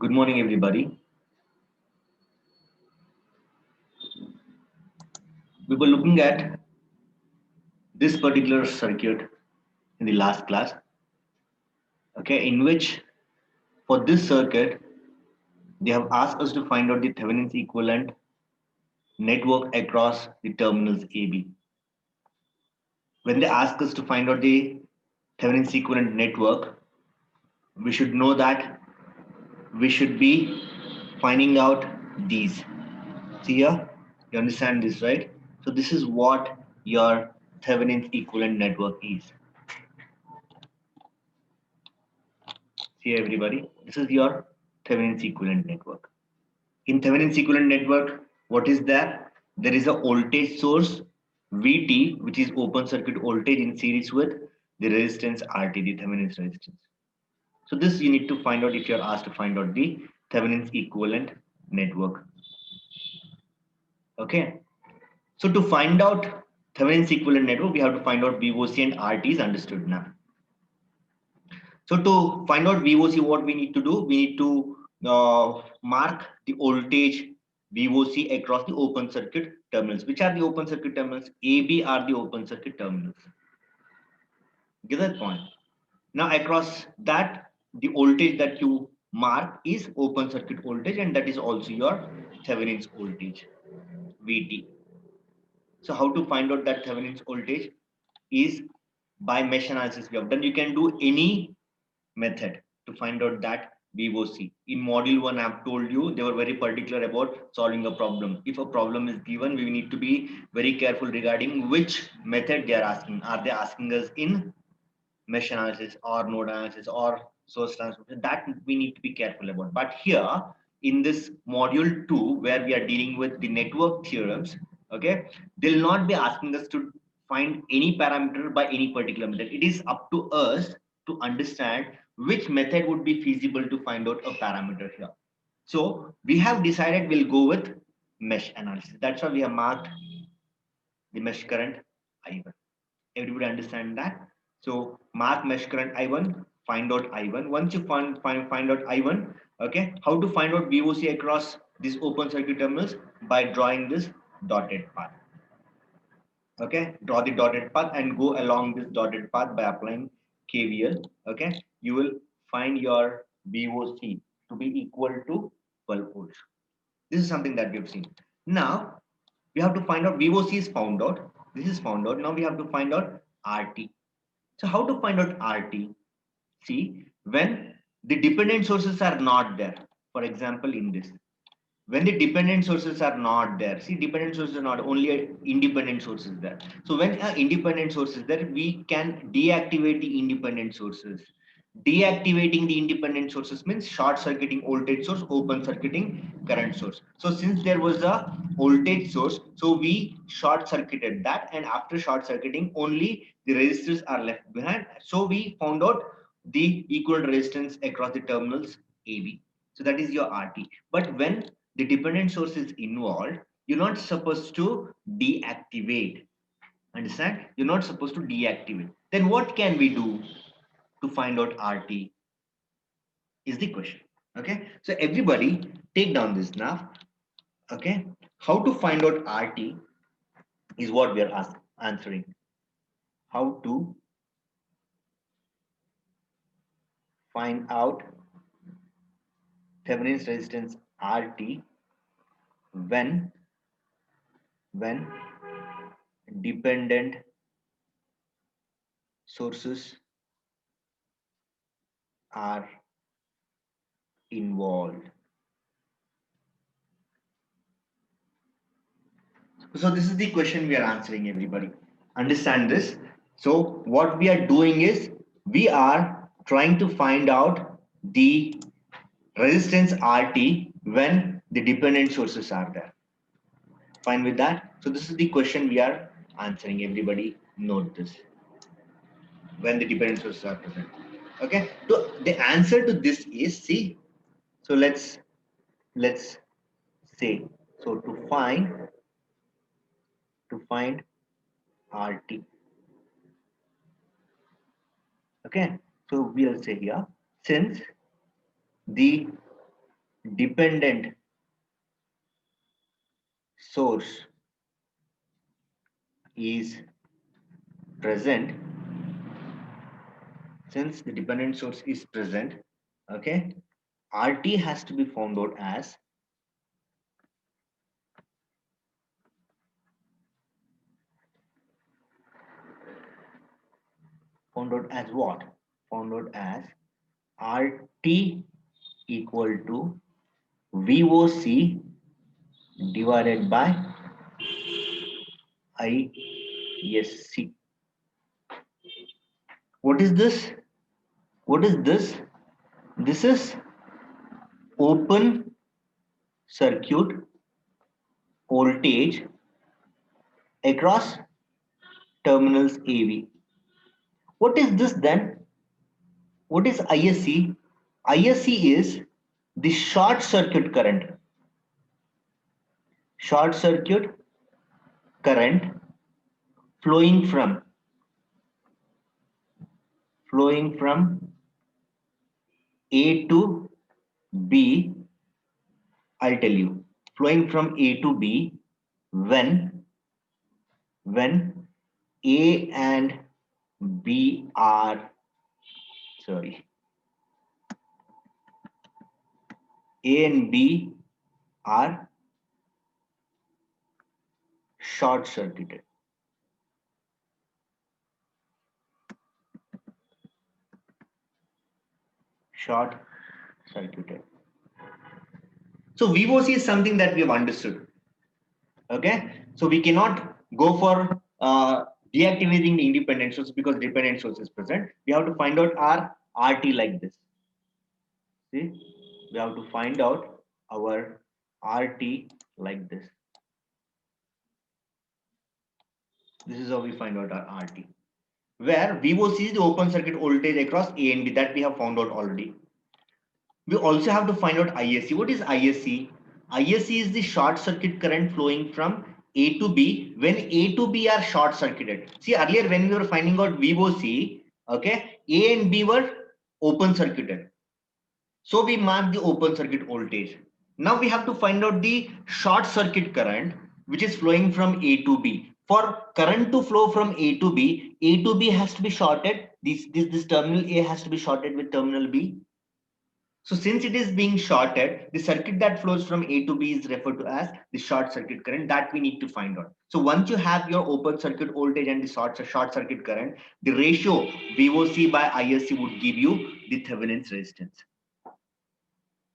Good morning, everybody. We were looking at this particular circuit in the last class, okay, in which for this circuit, they have asked us to find out the Thevenin's equivalent network across the terminals AB. When they ask us to find out the Thevenin's equivalent network, we should know that we should be finding out these. See here, you understand this, right? So this is what your Thevenin's equivalent network is. See everybody, this is your Thevenin's equivalent network. In Thevenin's equivalent network, what is there? There is a voltage source VT, which is open circuit voltage in series with the resistance RT, the Thevenin's resistance. So this you need to find out if you are asked to find out the Thevenin's equivalent network. Okay. So to find out Thevenin's equivalent network, we have to find out VOC and RT is understood now. So to find out VOC, what we need to do? We need to mark the voltage VOC across the open circuit terminals. Which are the open circuit terminals? AB are the open circuit terminals. Get that point? Now across that, the voltage that you mark is open circuit voltage, and that is also your Thevenin's voltage, VT. So how to find out that Thevenin's voltage is by mesh analysis we have done. You can do any method to find out that VOC. In module 1, I have told you they were very particular about solving a problem. If a problem is given, we need to be very careful regarding which method they are asking. Are they asking us in mesh analysis or node analysis or source transformation? That we need to be careful about. But here in this module 2, where we are dealing with the network theorems, okay, they'll not be asking us to find any parameter by any particular method. It is up to us to understand which method would be feasible to find out a parameter here. So we have decided we'll go with mesh analysis. That's why we have marked the mesh current I1. Everybody understand that? So mark mesh current I1, find out I1. Once you find out I1, okay, how to find out VOC across these open circuit terminals? By drawing this dotted path. Okay, draw the dotted path and go along this dotted path by applying KVL. Okay, you will find your VOC to be equal to 12 volts. This is something that we have seen. Now we have to find out VOC is found out. This is found out. Now we have to find out RT. So how to find out RT? See, when the dependent sources are not there, for example, in this, when the dependent sources are not there, see, dependent sources are not only independent sources there. So when independent sources there, we can deactivate the independent sources. Deactivating the independent sources means short circuiting voltage source, open circuiting current source. So since there was a voltage source, so we short circuited that, and after short circuiting only the resistors are left behind. So we found out the equivalent resistance across the terminals AB. So that is your RT. But when the dependent source is involved, you're not supposed to deactivate. Understand? You're not supposed to deactivate. Then what can we do to find out RT is the question. Okay, so everybody take down this now. Okay, how to find out RT is what we are answering. How to find out Thevenin's resistance RT when dependent sources are involved. So this is the question we are answering, everybody. Understand this. So what we are doing is we are trying to find out the resistance RT when the dependent sources are there. Fine with that? So this is the question we are answering. Everybody note this. When the dependent sources are present. Okay. So the answer to this is C. So let's say, so to find RT. Okay, so we'll say here, since the dependent source is present, since the dependent source is present, okay, RT has to be found out as what? Found out as RT equal to VOC divided by ISC. What is this? What is this? This is open circuit voltage across terminals AV. What is this then? What is ISC? ISC is the short circuit current. Short circuit current flowing from A to B. I'll tell you, flowing from A to B when A and B are A and B are short circuited. Short circuited. So VOC is something that we have understood. Okay, so we cannot go for deactivating the independent source because dependent source is present. We have to find out our RT like this. See, we have to find out our RT like this. This is how we find out our RT. Where VOC is the open circuit voltage across A and B, that we have found out already. We also have to find out ISC. What is ISC? ISC is the short circuit current flowing from A to B when A to B are short circuited. See, earlier when we were finding out VOC, okay, A and B were open circuited. So we mark the open circuit voltage. Now we have to find out the short circuit current which is flowing from A to B. For current to flow from A to B has to be shorted. This terminal A has to be shorted with terminal B. So since it is being shorted, the circuit that flows from A to B is referred to as the short circuit current that we need to find out. So once you have your open circuit voltage and the short circuit current, the ratio VOC by ISC would give you the Thevenin's resistance.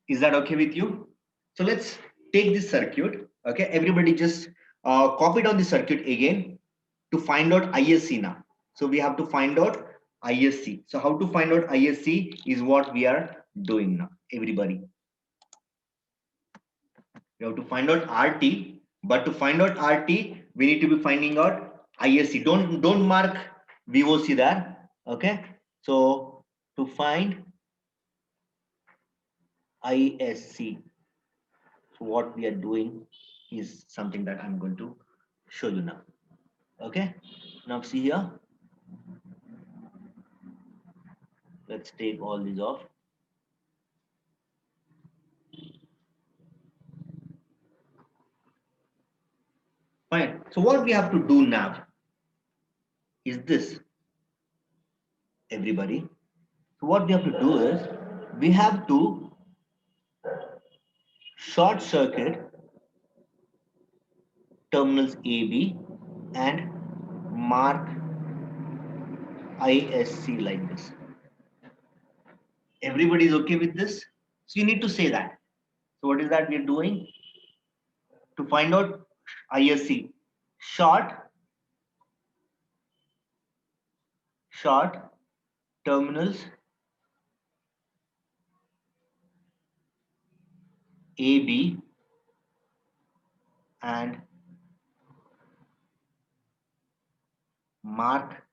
Is that okay with you? So let's take this circuit. Okay, everybody just copy down the circuit again to find out ISC now. So we have to find out ISC. So how to find out ISC is what we are doing now, everybody. We have to find out RT, but to find out RT, we need to be finding out ISC. Don't mark VOC there. Okay, so to find ISC, so what we are doing is something that I'm going to show you now. Okay, now see here. Let's take all these off. Fine. So what we have to do now is this, everybody. So what we have to do is we have to short circuit terminals AB and mark ISC like this. Everybody is okay with this? So you need to say that. So what is that we are doing? To find out ISC, short terminals AB and mark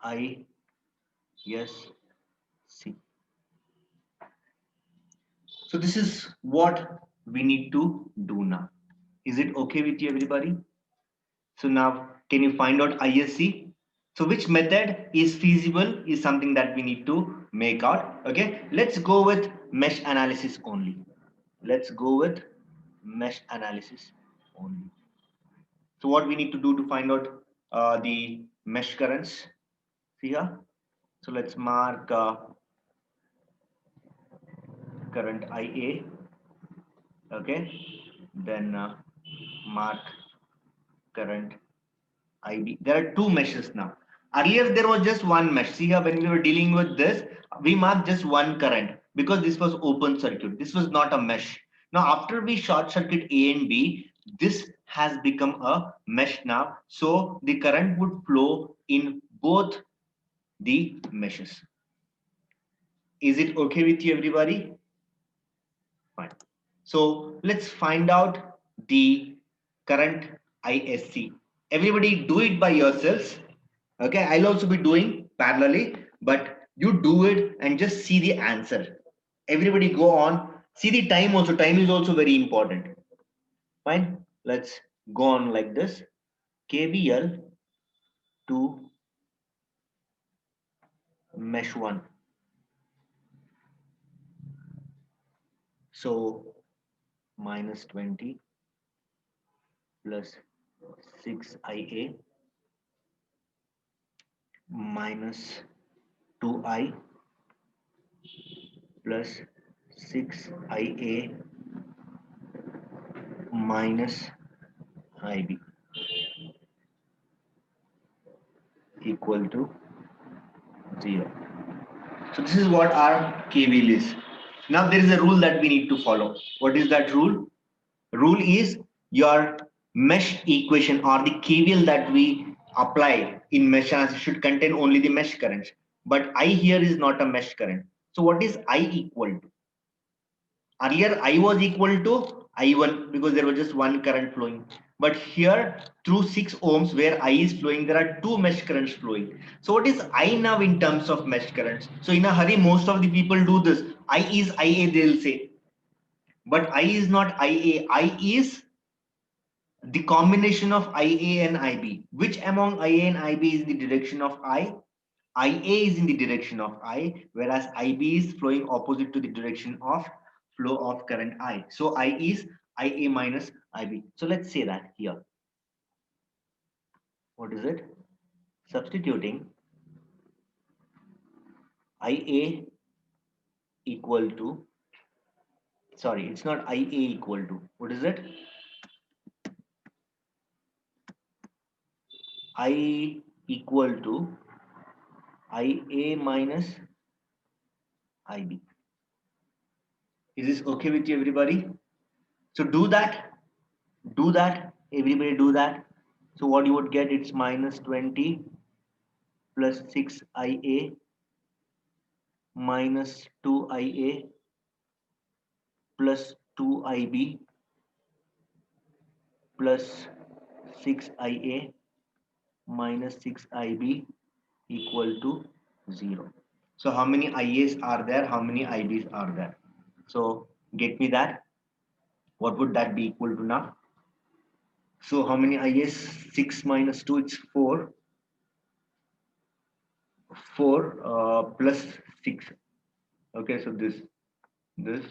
ISC. So this is what we need to do now. Is it okay with you, everybody? So now can you find out ISC? So which method is feasible is something that we need to make out. Okay, let's go with mesh analysis only. Let's go with mesh analysis only. So what we need to do to find out the mesh currents? See here. So let's mark current IA. Okay, then mark current IB. There are two meshes now. Earlier there was just one mesh. See here, when we were dealing with this, we marked just one current because this was open circuit. This was not a mesh. Now after we short circuit A and B, this has become a mesh now. So the current would flow in both the meshes. Is it okay with you, everybody? Fine. So let's find out the current ISC. Everybody do it by yourselves. Okay, I'll also be doing parallelly, but you do it and just see the answer. Everybody go on. See the time also. Time is also very important. Fine. Let's go on like this. KVL to mesh 1. So minus 20 plus 6IA minus 2I plus 6IA minus IB equal to 0. So this is what our KVL is. Now there is a rule that we need to follow. What is that rule? Rule is your mesh equation or the KVL that we apply in mesh analysis should contain only the mesh currents. But I here is not a mesh current. So what is I equal to? Earlier I was equal to I1 because there was just one current flowing. But here through 6 ohms where I is flowing, there are two mesh currents flowing. So what is I now in terms of mesh currents? So in a hurry, most of the people do this. I is IA, they'll say. But I is not IA. I is the combination of IA and IB. Which among IA and IB is in the direction of I? IA is in the direction of I, whereas IB is flowing opposite to the direction of flow of current I. So I is IA minus IB. So let's say that here. What is it? Substituting IA equal to, sorry, it's not IA equal to, what is it? I equal to IA minus IB. Is this okay with you, everybody? So do that, everybody do that. So what you would get, it's minus 20 plus 6IA minus 2IA plus 2IB plus 6IA minus 6IB equal to 0. So how many IAs are there? How many IBs are there? So get me that. What would that be equal to now? So how many IAs? 6 minus 2, it's 4. 4 plus 6. Okay, so this, this,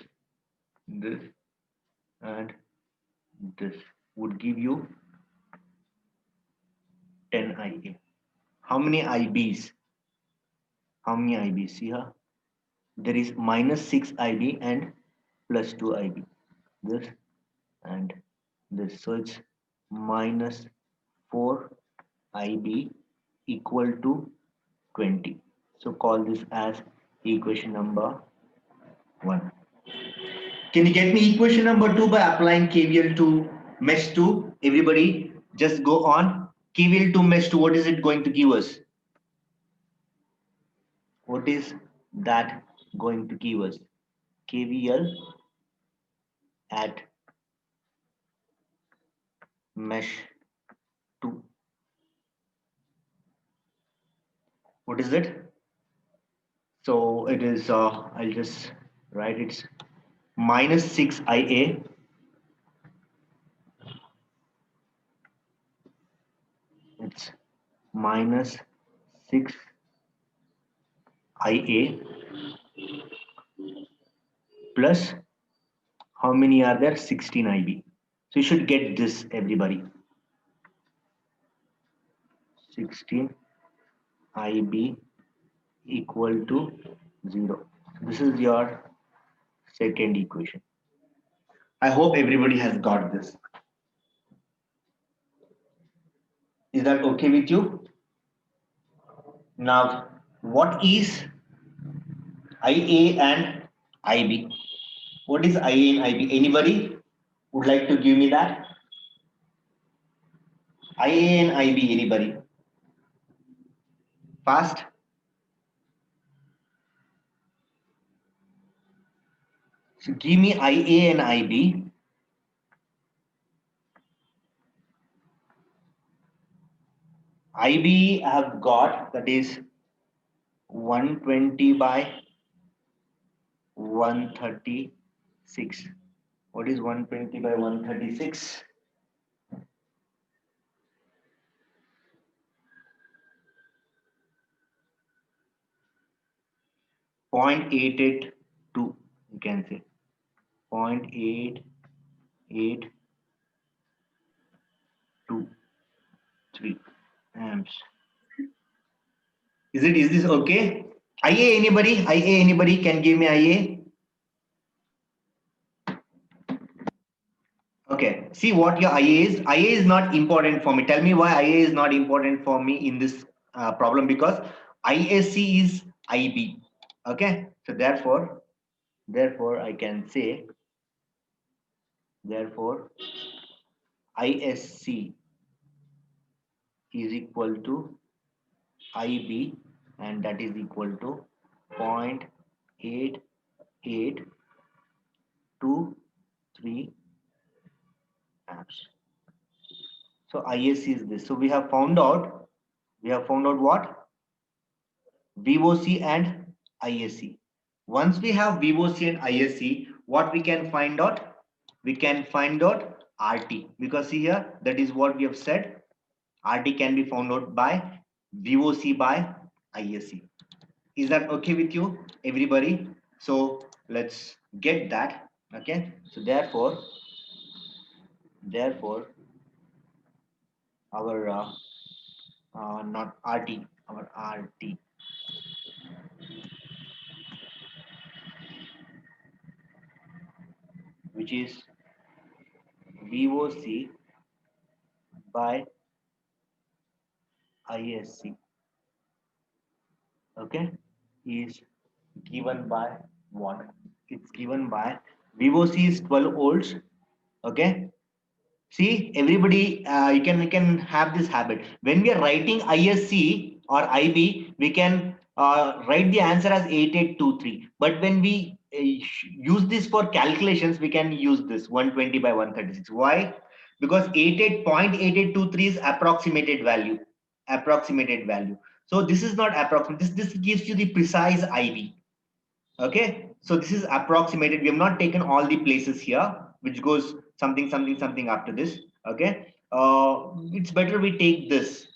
and this would give you 10 IA. How many IBs? How many IBs? See here, there is minus 6 IB and plus 2 IB. This and this. So it's minus 4 IB equal to 20. So call this as equation number 1. Can you get me equation number 2 by applying KVL to mesh 2? Everybody just go on. KVL to mesh 2, what is it going to give us? What is that going to give us? KVL at mesh 2. What is it? So it is, I'll just write it's minus 6 IA it's minus 6 IA plus how many are there? 16 IB. So you should get this, everybody. 16 IB equal to 0. This is your second equation. I hope everybody has got this. Is that okay with you? Now, what is IA and IB? What is IA and IB? Anybody would like to give me that? IA and IB, anybody? Fast? So give me IA and IB. IB I have got, that is 120 by 136. What is 120 by 136? 0.882, you can say 0.8823 amps. Is this okay? IA anybody? IA anybody can give me IA? Okay, see what your IA is. IA is not important for me. Tell me why IA is not important for me in this problem, because ISC is IB. Okay, so therefore I can say, therefore ISC is equal to IB, and that is equal to 0.8823 amps. So ISC is this. So we have found out what? VOC and ISC. Once we have VOC and ISC, what we can find out? We can find out RT, because see here, that is what we have said. RT can be found out by VOC by ISC. Is that okay with you, everybody? So let's get that. Okay. So therefore, our not RT, our RT, which is VOC by ISC, okay, is given by what? It's given by VOC is 12 volts. Okay. See, everybody, you can have this habit. When we are writing ISC or IB, we can write the answer as 8823. But when we use this for calculations, we can use this 120 by 136. Why? Because 88.8823 is approximated value. Approximated value. So this is not approximate. This gives you the precise IB. Okay, so this is approximated. We have not taken all the places here, which goes something after this. Okay, it's better we take this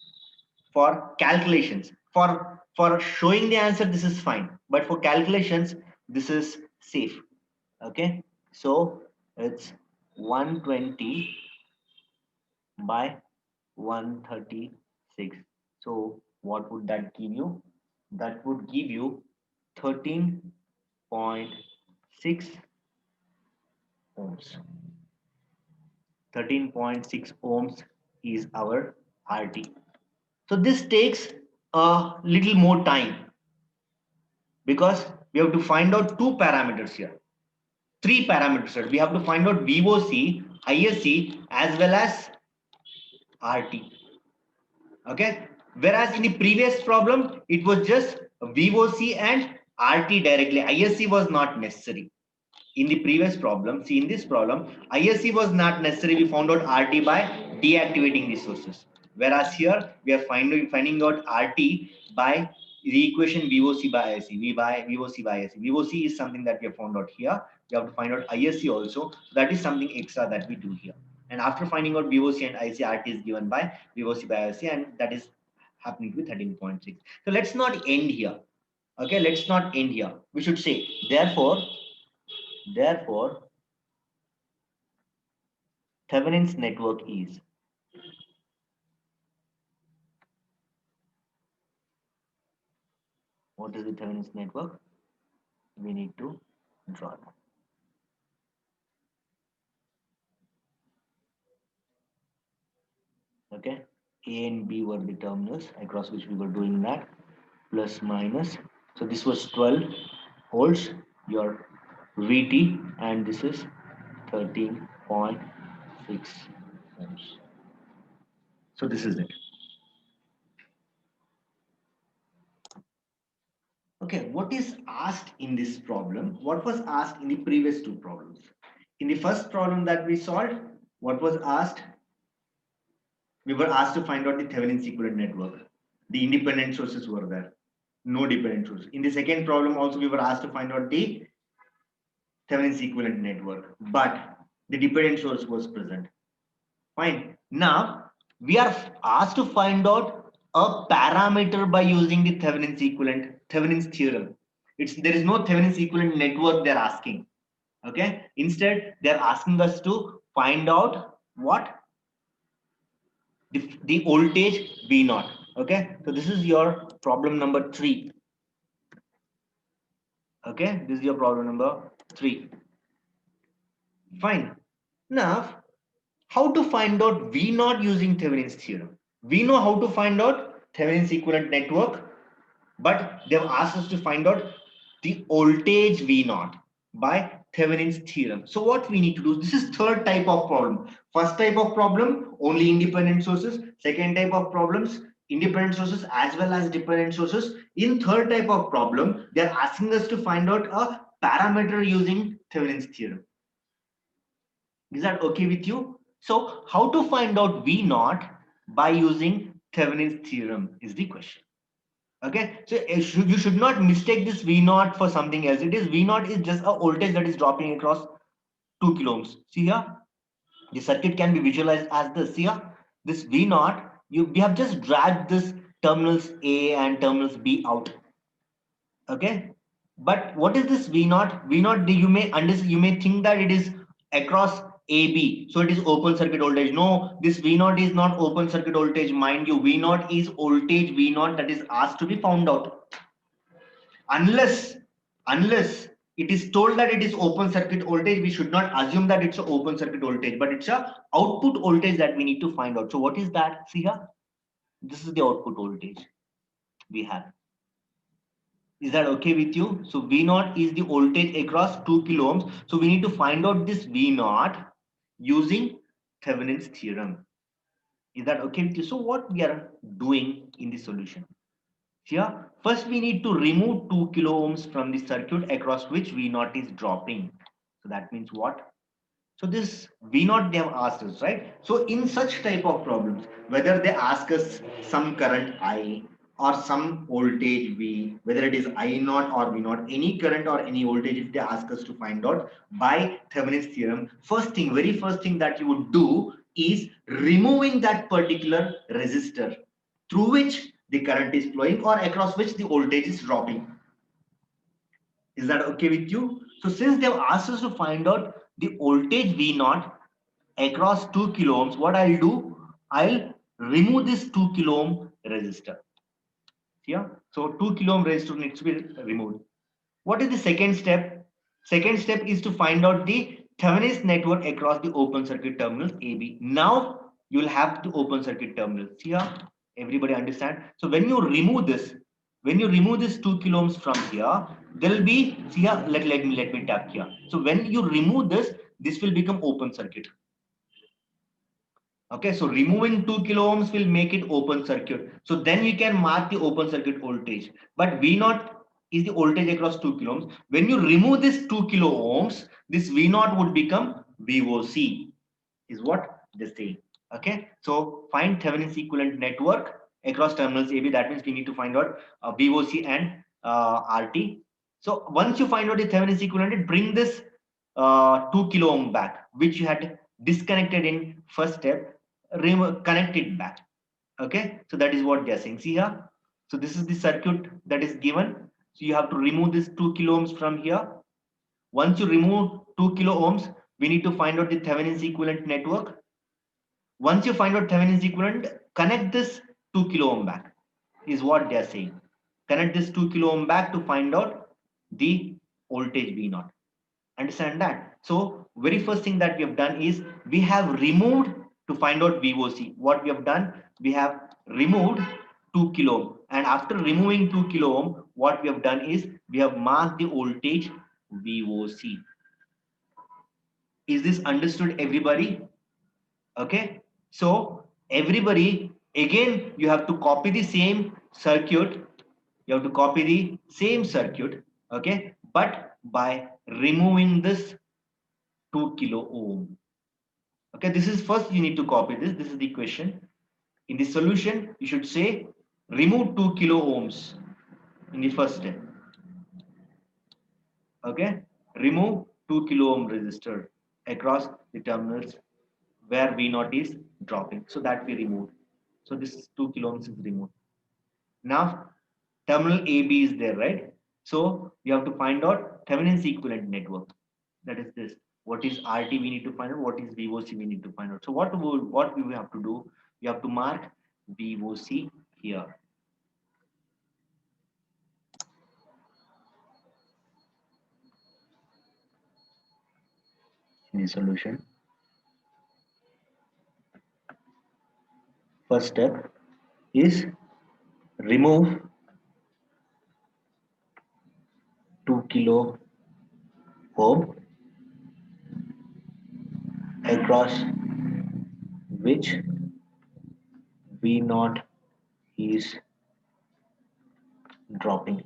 for calculations. For showing the answer, this is fine, but for calculations, this is safe. Okay, so it's 120 by 136. So what would that give you? That would give you 13.6 ohms. 13.6 ohms is our RT. So this takes a little more time, because we have to find out two parameters here, three parameters here. We have to find out VOC, ISC, as well as RT. Okay, whereas in the previous problem it was just VOC and RT directly. ISC was not necessary. In the previous problem, see, in this problem, ISC was not necessary. We found out RT by deactivating the sources. Whereas here we are finding out RT by the equation VOC by ISC. VOC by ISC. VOC is something that we have found out here. We have to find out ISC also. So that is something extra that we do here. And after finding out VOC and ISC, RT is given by VOC by ISC, and that is happening to 13.6. So let's not end here. Okay, let's not end here. We should say, therefore, Therefore, Thevenin's network is. What is the Thevenin's network? We need to draw that. Okay, A and B were the terminals across which we were doing that, plus minus. So this was 12 volts, your VT, and this is 13.6 ohms. So this is it. Okay, what is asked in this problem? What was asked in the previous two problems? In the first problem that we solved, what was asked? We were asked to find out the Thevenin's equivalent network. The independent sources were there, no dependent sources. In the second problem also, we were asked to find out the Thevenin's equivalent network, but the dependent source was present. Fine. Now we are asked to find out a parameter by using the Thevenin's equivalent, Thevenin's theorem. There is no Thevenin's equivalent network they're asking. Okay. Instead, they're asking us to find out what the voltage V naught. Okay. So this is your problem number 3. Okay. This is your problem number 3. Fine. Now, how to find out V naught using Thevenin's theorem? We know how to find out Thevenin's equivalent network, but they've asked us to find out the voltage V naught by Thevenin's theorem. So what we need to do, this is third type of problem. First type of problem, only independent sources. Second type of problems, independent sources as well as dependent sources. In third type of problem, they're asking us to find out a parameter using Thevenin's theorem. Is that okay with you? So how to find out V naught by using Thevenin's theorem is the question. Okay, so you should not mistake this V naught for something else. It is V naught is just a voltage that is dropping across 2 kilo ohms. See here, the circuit can be visualized as this. See here, this V naught, we have just dragged this terminals A and terminals B out. Okay, but what is this V naught? V naught, you may understand, you may think that it is across AB, so it is open circuit voltage. No, this V naught is not open circuit voltage, mind you. V naught is voltage V naught that is asked to be found out. Unless it is told that it is open circuit voltage, we should not assume that it's an open circuit voltage, but it's a output voltage that we need to find out. So what is that? See here, this is the output voltage we have. Is that okay with you? So V naught is the voltage across 2 kilo ohms. So we need to find out this V naught using Thevenin's theorem. Is that okay with you? So what we are doing in the solution? Here, first we need to remove 2 kilo ohms from the circuit across which V naught is dropping. So that means what? So this V naught they have asked us, right? So in such type of problems, whether they ask us some current I or some voltage V, whether it is I naught or V naught, any current or any voltage, if they ask us to find out by Thevenin's theorem, very first thing that you would do is removing that particular resistor through which the current is flowing or across which the voltage is dropping. Is that okay with you? So since they have asked us to find out the voltage V naught across 2 kilo ohms, what I'll do, I'll remove this 2 kilo ohm resistor. Yeah, so 2 kilo ohm resistor needs to be removed. What is the second step? Second step is to find out the Thevenin's network across the open circuit terminals AB. Now you will have the open circuit terminals. Here, everybody understand? So when you remove this, 2 kilo ohms from here, there will be, see here, let me tap here. So when you remove this will become open circuit. Okay, so removing 2 kilo ohms will make it open circuit. So then you can mark the open circuit voltage. But V naught is the voltage across 2 kilo ohms. When you remove this 2 kilo ohms, this V naught would become VOC, is what they say. Okay, so find Thevenin's equivalent network across terminals AB. That means we need to find out VOC and RT. So once you find out the Thevenin's equivalent, bring this 2 kilo ohm back, which you had disconnected in first step, connect it back. Okay, so that is what they're saying. See here, so this is the circuit that is given. So you have to remove this 2 kilo ohms from here. Once you remove 2 kilo ohms, we need to find out the Thevenin's equivalent network. Once you find out Thevenin's equivalent, connect this 2 kilo ohm back, is what they are saying. Connect this 2 kilo ohm back to find out the voltage V naught. Understand that? So very first thing that we have done is we have removed to find out VOC. What we have done, we have removed 2 kilo ohm, and after removing 2 kilo ohm, what we have done is we have marked the voltage VOC. Is this understood, everybody? Okay, so everybody, again you have to copy the same circuit, you have to copy the same circuit, okay, but by removing this 2 kilo ohm. Okay, this is first you need to copy this is the question. In the solution you should say remove 2 kilo ohms in the first step. Okay, remove 2 kilo ohm resistor across the terminals where V naught is dropping, so that we removed. So this 2 kilo ohms is removed. Now terminal AB is there, right? So you have to find out Thevenin's equivalent network. That is this. What is RT we need to find out. What is VOC we need to find out. So what we have to do? We have to mark VOC here. In the solution, first step is remove 2 kilo ohm across which V naught is dropping.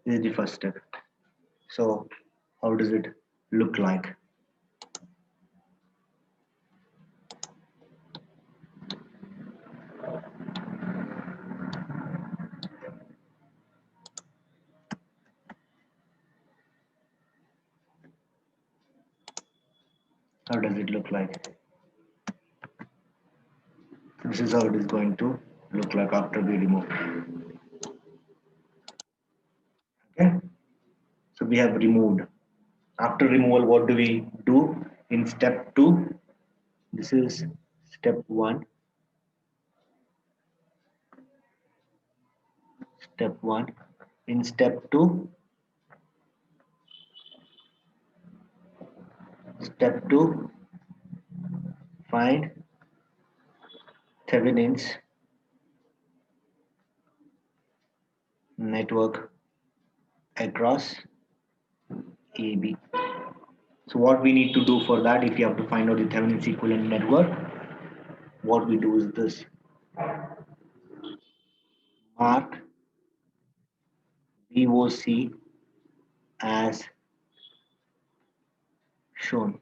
This is the first step. So how does it look like? How does it look like? This is how it is going to look like after we remove. Okay, so we have removed. After removal, what do we do in step 2? This is step 1. Step 1. In step 2, find Thevenin's network across AB. So what we need to do for that, if you have to find out the Thevenin's equivalent network, what we do is this. Mark VOC as shown.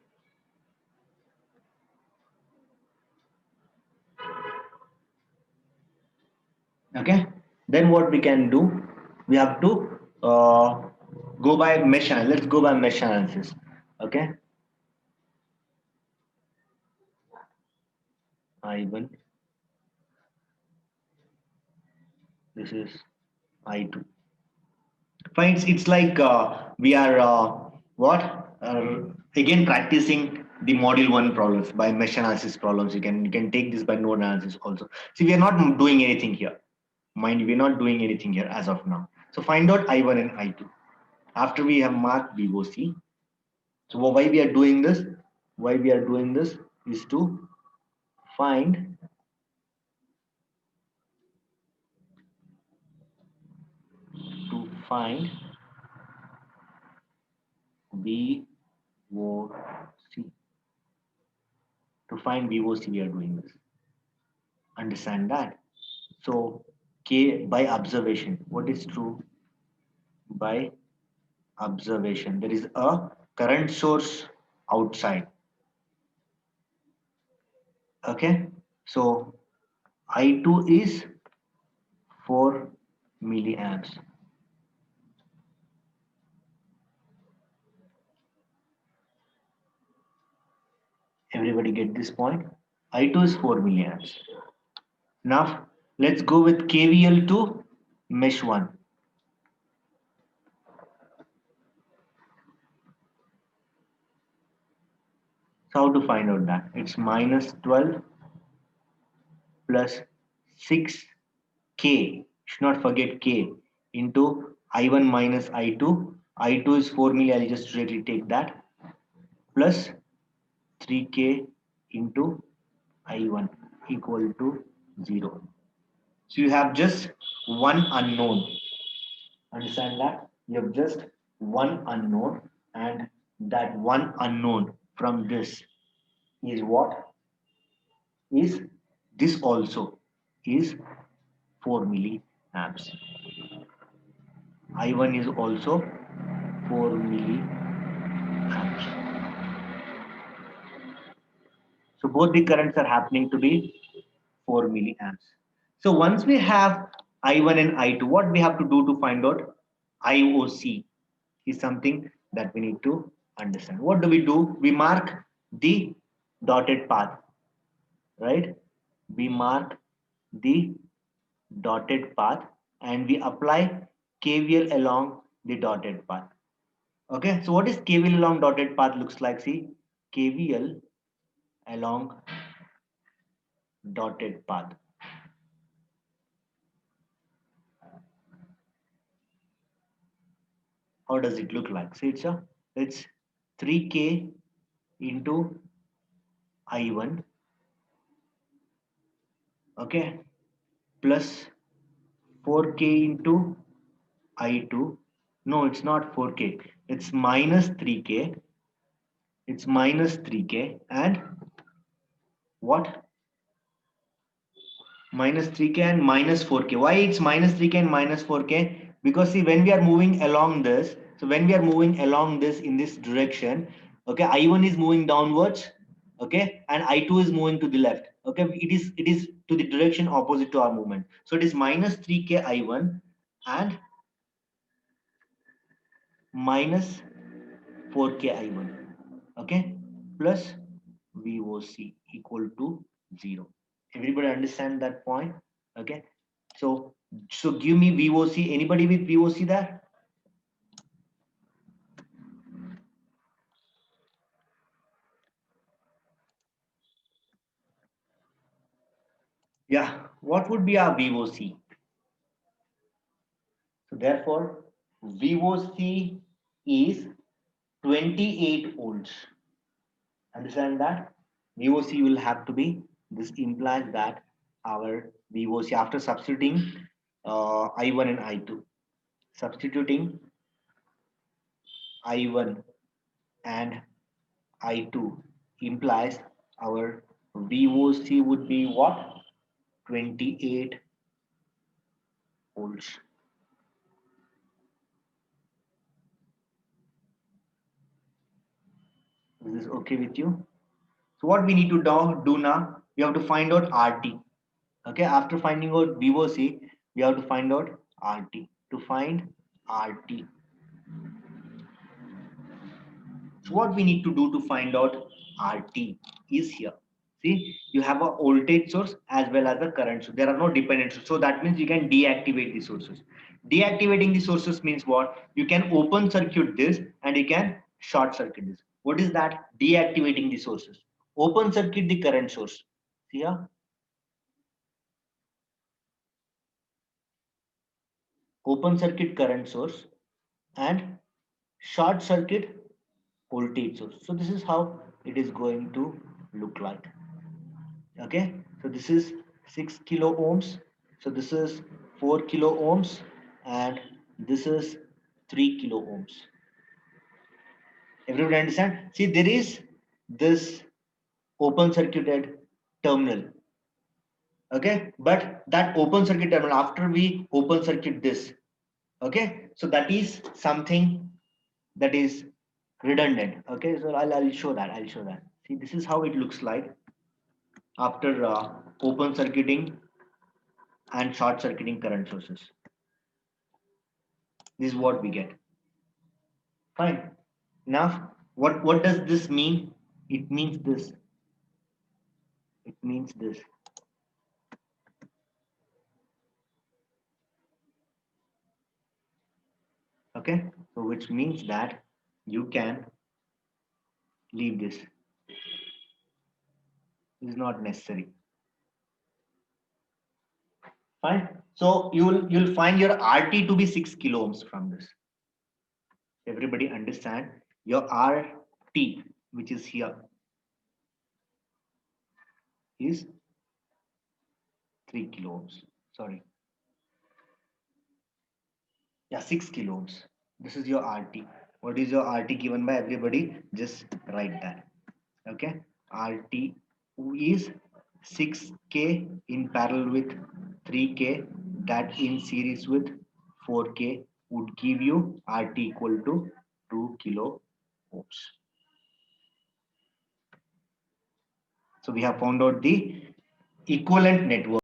Okay, then what we can do, we have to go by mesh analysis. Let's go by mesh analysis. Okay, I1, this is I2. Fine, it's like we are what again practicing the module 1 problems by mesh analysis problems. You can take this by node analysis also. See, we are not doing anything here. Mind, we're not doing anything here as of now. So find out I1 and I2 after we have marked VOC. So why we are doing this? Why we are doing this is to find VOC. To find VOC, we are doing this. Understand that? So K by observation. What is true? By observation, there is a current source outside. Okay, so I2 is 4 milliamps. Everybody get this point? I2 is 4 milliamps. Now let's go with KVL to mesh 1. So how to find out that? It's minus 12 plus 6k. Should not forget k into I1 minus I2. I2 is 4 milli. I'll just directly take that plus 3k into I1 equal to 0. So you have just one unknown. Understand that? You have just one unknown, and that one unknown from this is what? Is this also is 4 milliamps. I1 is also 4 milliamps. So both the currents are happening to be 4 milliamps. So once we have I1 and I2, what we have to do to find out IOC is something that we need to understand. What do? We mark the dotted path, right? We mark the dotted path and we apply KVL along the dotted path. Okay, so what is KVL along dotted path looks like? See, KVL along dotted path. How does it look like? See, it's 3k into I1, okay, plus 4k into I2. No, it's not 4k. It's minus 3k. It's minus 3k and what? Minus 3k and minus 4k. Why it's minus 3k and minus 4k? Because see, when we are moving along this, so when we are moving along this in this direction, okay, I1 is moving downwards, okay, and I2 is moving to the left. Okay, it is to the direction opposite to our movement. So it is minus 3k I1 and minus 4k I1, okay, plus VOC equal to 0. Everybody understand that point? Okay, so give me VOC. Anybody with VOC there? Yeah, what would be our VOC? So therefore VOC is 28 volts. Understand that? VOC will have to be, this implies that our VOC after substituting I1 and I2, substituting I1 and I2 implies our VOC would be what? 28 volts. Is this okay with you? So what we need to do now, we have to find out RT. Okay, after finding out VOC, we have to find out RT. To find RT. So what we need to do to find out RT is here. See, you have a voltage source as well as a current source. There are no dependent sources. So that means you can deactivate the sources. Deactivating the sources means what? You can open circuit this and you can short circuit this. What is that? Deactivating the sources. Open circuit the current source. See here? Open circuit current source and short circuit voltage source. So this is how it is going to look like. Okay, so this is 6 kilo ohms, so this is 4 kilo ohms, and this is 3 kilo ohms. Everybody understand? See, there is this open circuited terminal, okay, but that open circuit terminal, after we open circuit this, okay, so that is something that is redundant. Okay, so I'll show that. I'll show that. See, this is how it looks like after open circuiting and short circuiting current sources. This is what we get. Fine. Now, what does this mean? It means this. It means this. Okay. So which means that you can leave this. is not necessary. Fine. So you'll find your RT to be 6 kilo ohms from this. Everybody understand your RT, which is here, is 3 kilo ohms. Sorry. Yeah, 6 kilo ohms. This is your RT. What is your RT given by everybody? Just write that. Okay. RT is 6K in parallel with 3K, that in series with 4K would give you RT equal to 2 kilo ohms. So we have found out the equivalent network.